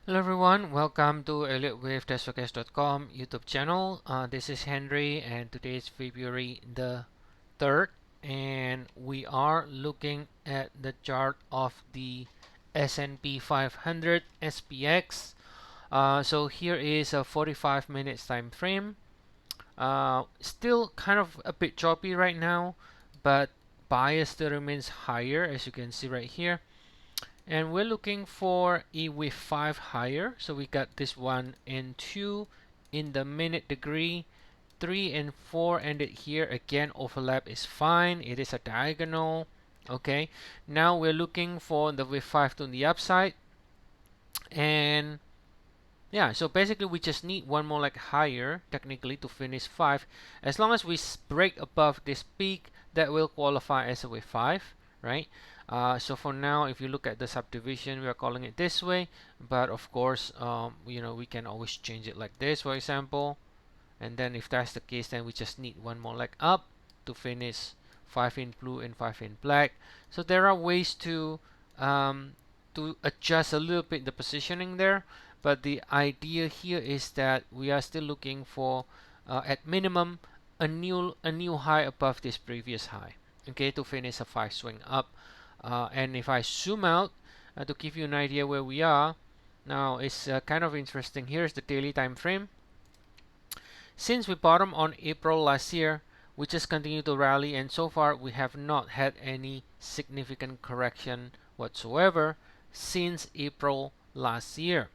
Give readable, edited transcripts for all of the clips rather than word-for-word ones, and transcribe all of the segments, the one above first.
Hello everyone, welcome to Elliottwave.com YouTube channel. This is Henry and today is February the 3rd and we are looking at the chart of the S&P 500 SPX. So here is a 45 minutes time frame. Still kind of a bit choppy right now, but bias still remains higher as you can see right here. And we're looking for a with 5 higher, so we got this 1 and 2 in the minute degree. 3 and 4 ended here. Again, overlap is fine, it is a diagonal. Okay, now we're looking for the with 5 to the upside. And yeah, so basically we just need one more like higher technically to finish 5. As long as we break above this peak, that will qualify as a wave 5, right? So for now, if you look at the subdivision, we are calling it this way, but of course, we can always change it like this, for example. And then if that's the case, then we just need one more leg up to finish 5 in blue and 5 in black. So there are ways to adjust a little bit the positioning there, but the idea here is that we are still looking for at minimum a new high above this previous high, okay, to finish a 5 swing up. And if I zoom out to give you an idea where we are now, it's kind of interesting. Here's the daily time frame. Since we bottomed on April last year, we just continue to rally, and so far we have not had any significant correction whatsoever since April last year.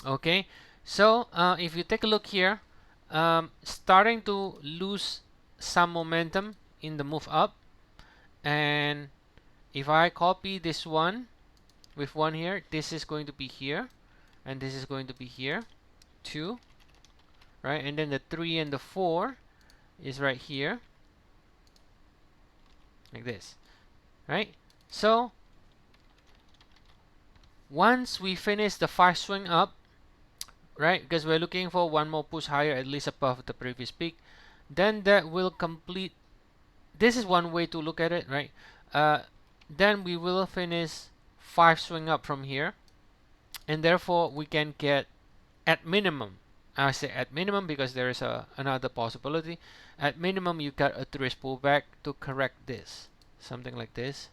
Okay, so if you take a look here, starting to lose some momentum in the move up. And if I copy this one with 1 here, this is going to be here, and this is going to be here, 2, right? And then the 3 and the 4 is right here, like this, right? So once we finish the 5 swing up, right, because we're looking for one more push higher at least above the previous peak, then that will complete. This is one way to look at it, right? Then we will finish 5 swing up from here, and therefore we can get at minimum, I say at minimum because there is another possibility. At minimum, you got a 3 pullback to correct this, something like this,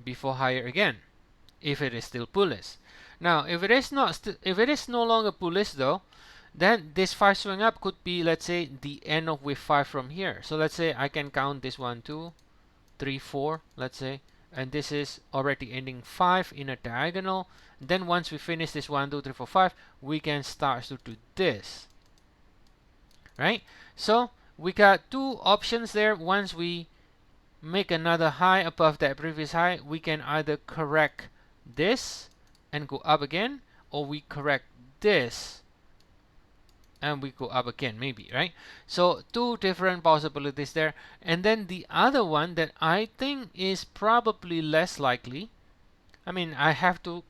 before higher again, if it is still bullish. Now, if it is no longer bullish though, then this 5 swing up could be, let's say, the end of wave 5 from here. So let's say I can count this 1, 2, 3, 4, let's say, and this is already ending 5 in a diagonal. Then once we finish this 1, 2, 3, 4, 5, we can start to do this, right? So we got two options there. Once we make another high above that previous high, we can either correct this and go up again, or we correct this and we go up again, maybe, right? So two different possibilities there. And then the other one that I think is probably less likely, I mean, I have to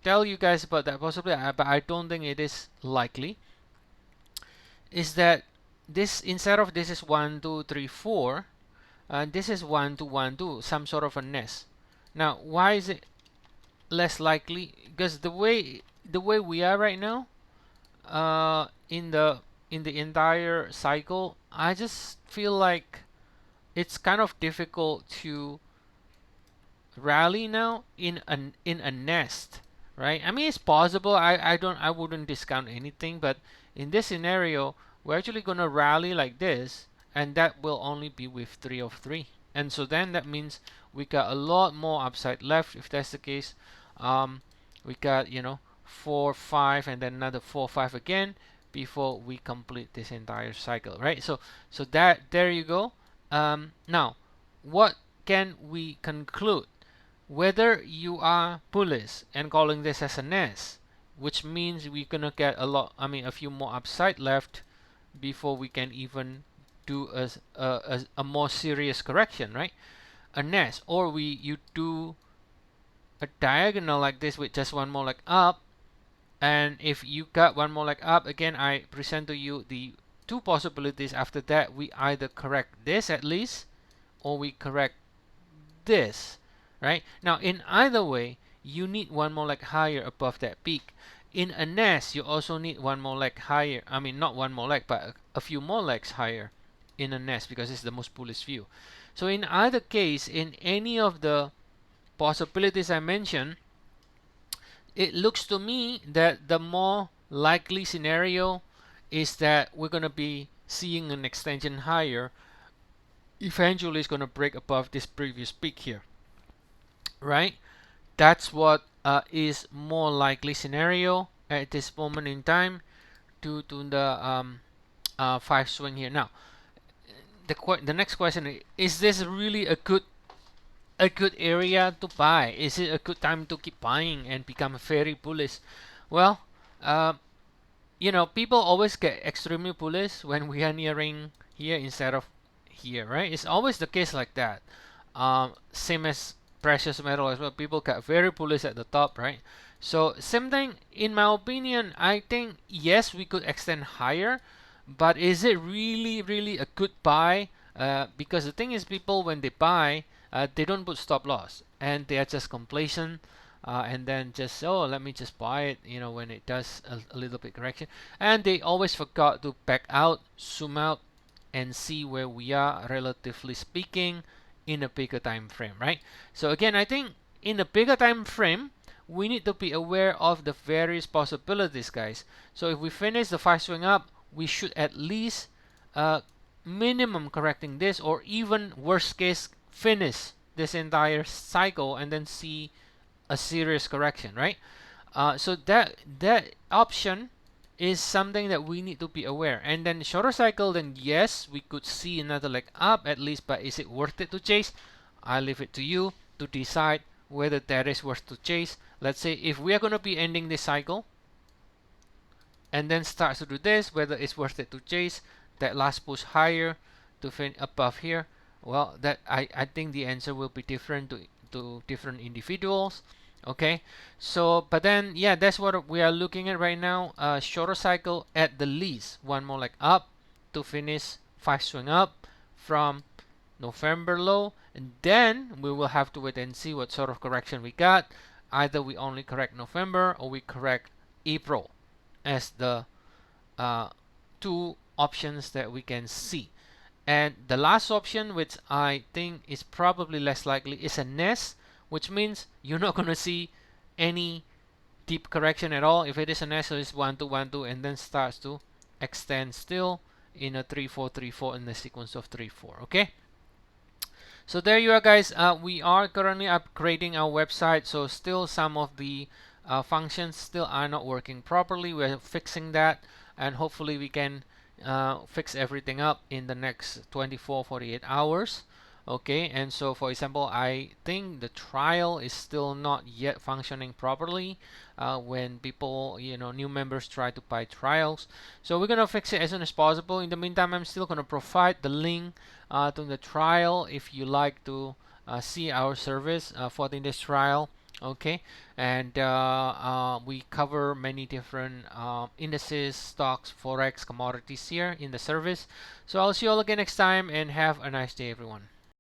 tell you guys about that possibility, but I don't think it is likely, is that this, instead of this is 1, 2, 3, 4, this is 1, 2, 1, 2, some sort of a nest. Now, why is it less likely? Because the way we are right now, in the entire cycle, I just feel like it's kind of difficult to rally now in a nest, right? I mean, it's possible. I wouldn't discount anything, but in this scenario, we're actually gonna rally like this, and that will only be with 3 of 3. And so then that means we got a lot more upside left. If that's the case, we got 4, 5, and then another 4, 5 again before we complete this entire cycle, right? So that, there you go. Now, what can we conclude? Whether you are bullish and calling this as a nest, which means we're gonna get a few more upside left before we can even do a more serious correction, right? A nest, or you do a diagonal like this with just one more leg up. And if you got one more leg up, again, I present to you the two possibilities. After that, we either correct this at least, or we correct this, right? Now, in either way, you need one more leg higher above that peak. In a nest, you also need one more leg higher. I mean, not one more leg, but a few more legs higher in a nest, because it's the most bullish view. So in either case, in any of the possibilities I mentioned, it looks to me that the more likely scenario is that we're going to be seeing an extension higher. Eventually it's going to break above this previous peak here, right? That's what is more likely scenario at this moment in time due to the 5 swing here. Now the next question is this really a good area to buy? Is it a good time to keep buying and become very bullish? Well, you know, people always get extremely bullish when we are nearing here instead of here, right? It's always the case like that. Same as precious metal as well. People get very bullish at the top, right? So same thing, in my opinion, I think yes, we could extend higher, but is it really a good buy? Because the thing is, people when they buy, they don't put stop loss and they are just complacent. And then just, oh, let me just buy it, you know, when it does a little bit correction, and they always forgot to back out, zoom out, and see where we are relatively speaking in a bigger time frame, right? So again, I think in a bigger time frame, we need to be aware of the various possibilities, guys. So if we finish the 5 swing up, we should at least minimum correcting this, or even worst case finish this entire cycle and then see a serious correction, right? So that option is something that we need to be aware. And then shorter cycle, then yes, we could see another leg up at least, but is it worth it to chase? I leave it to you to decide whether that is worth to chase. Let's say if we are going to be ending this cycle and then starts to do this, whether it's worth it to chase that last push higher to fin above here. Well, that I think the answer will be different to different individuals. Okay, so but then yeah, that's what we are looking at right now. Shorter cycle at the least, one more leg up to finish 5 swing up from November low, and then we will have to wait and see what sort of correction we got. Either we only correct November or we correct April as the two options that we can see. And the last option, which I think is probably less likely, is a nest, which means you're not going to see any deep correction at all. If it is a nest, so it's 1 2 1 2 and then starts to extend still in a 3 4 3 4 in the sequence of 3 4. Okay, so there you are, guys. We are currently upgrading our website, so still some of the functions still are not working properly. We're fixing that, and hopefully we can fix everything up in the next 24-48 hours. Okay, and so for example, I think the trial is still not yet functioning properly when people, you know, new members try to buy trials. So we're gonna fix it as soon as possible. In the meantime, I'm still gonna provide the link to the trial if you like to see our service for the Indices trial. Okay, and we cover many different indices, stocks, forex, commodities here in the service. So I'll see you all again next time, and have a nice day, everyone.